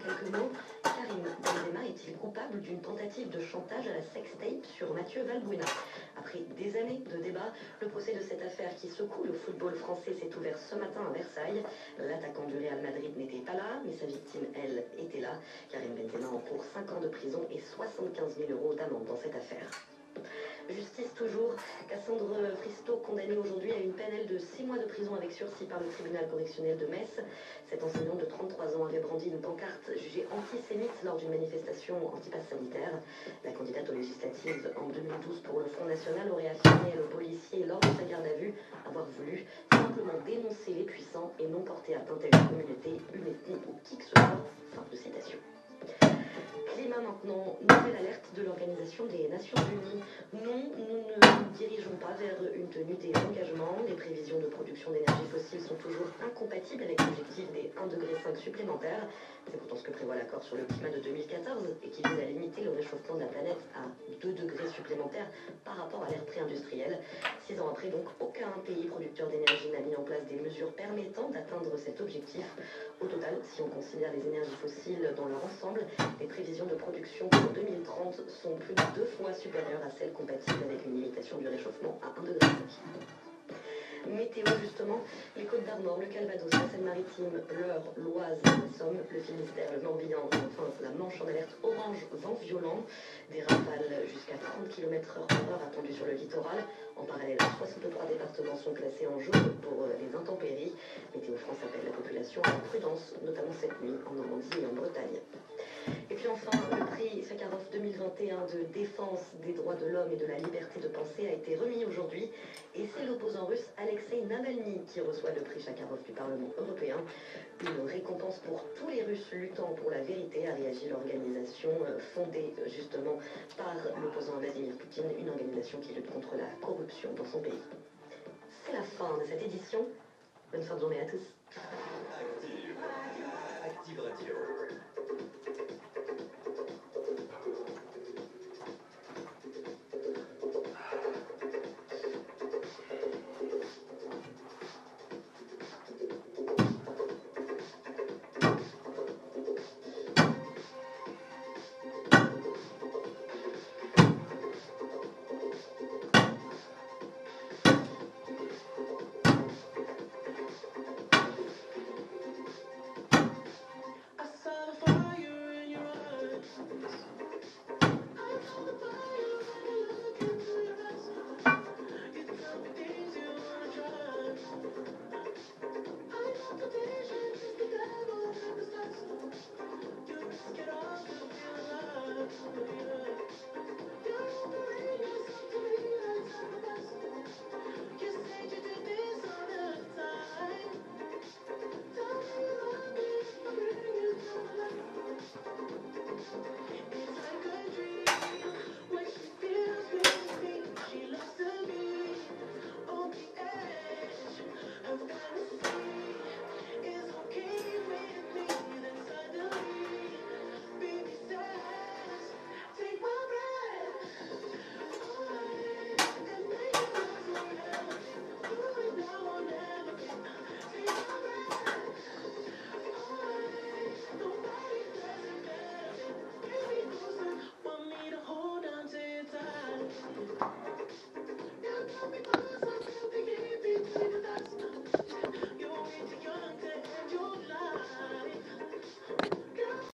quelques mots, Karim Benzema est-il coupable d'une tentative de chantage à la sextape sur Mathieu Valbuena? Après des années de débat, le procès de cette affaire qui secoue le football français s'est ouvert ce matin à Versailles. L'attaquant du Real Madrid n'était pas là, mais sa victime, elle, était là. Karim Benzema encourt 5 ans de prison et 75 000 € d'amende dans cette affaire. Justice toujours, Cassandre Fristo condamnée aujourd'hui à une peine de 6 mois de prison avec sursis par le tribunal correctionnel de Metz. Cette enseignante de 33 ans avait brandi une pancarte jugée antisémite lors d'une manifestation anti-pass sanitaire. La candidate aux législatives en 2012 pour le Front National aurait affirmé au policier lors de sa garde à vue avoir voulu simplement dénoncer les puissants et non porter atteinte à une communauté, une ethnie ou qui que ce soit. Fin de citation. Climat maintenant, nouvelle alerte de l'Organisation des Nations Unies. Non, nous ne nous dirigeons pas vers une tenue des engagements. Les prévisions de production d'énergie fossile sont toujours incompatibles avec l'objectif des 1,5 degré supplémentaires. C'est pourtant ce que prévoit l'accord sur le climat de 2014 et qui vise à limiter le réchauffement de la planète à 2 degrés supplémentaires par rapport à l'ère pré-industrielle. 6 ans après, donc, aucun pays producteur d'énergie n'a mis en place des mesures permettant d'atteindre cet objectif. Au total, si on considère les énergies fossiles dans leur ensemble, les prévisions de production pour 2030 sont plus de 2 fois supérieures à celles compatibles avec une limitation du réchauffement à 1,5 degré. Météo justement, les Côtes d'Armor, le Calvados, la Seine-Maritime, l'Eure, l'Oise, la Somme, le Finistère, le Morbihan, enfin la Manche en alerte orange, vent violent, des rafales jusqu'à 30 km/h attendues sur le littoral. En parallèle, 63 départements sont classés en jaune pour les intempéries. Météo France appelle la population à la prudence, notamment cette nuit en Normandie et en Bretagne. Et puis enfin, le prix Sakharov 2021 de défense des droits de l'homme et de la liberté de penser a été remis aujourd'hui. Et c'est l'opposant russe Alexei Navalny qui reçoit le prix Sakharov du Parlement européen. Une récompense pour tous les Russes luttant pour la vérité, a réagi l'organisation fondée justement par l'opposant Vladimir Poutine, une organisation qui lutte contre la corruption dans son pays. C'est la fin de cette édition. Bonne fin de journée à tous. Active Radio.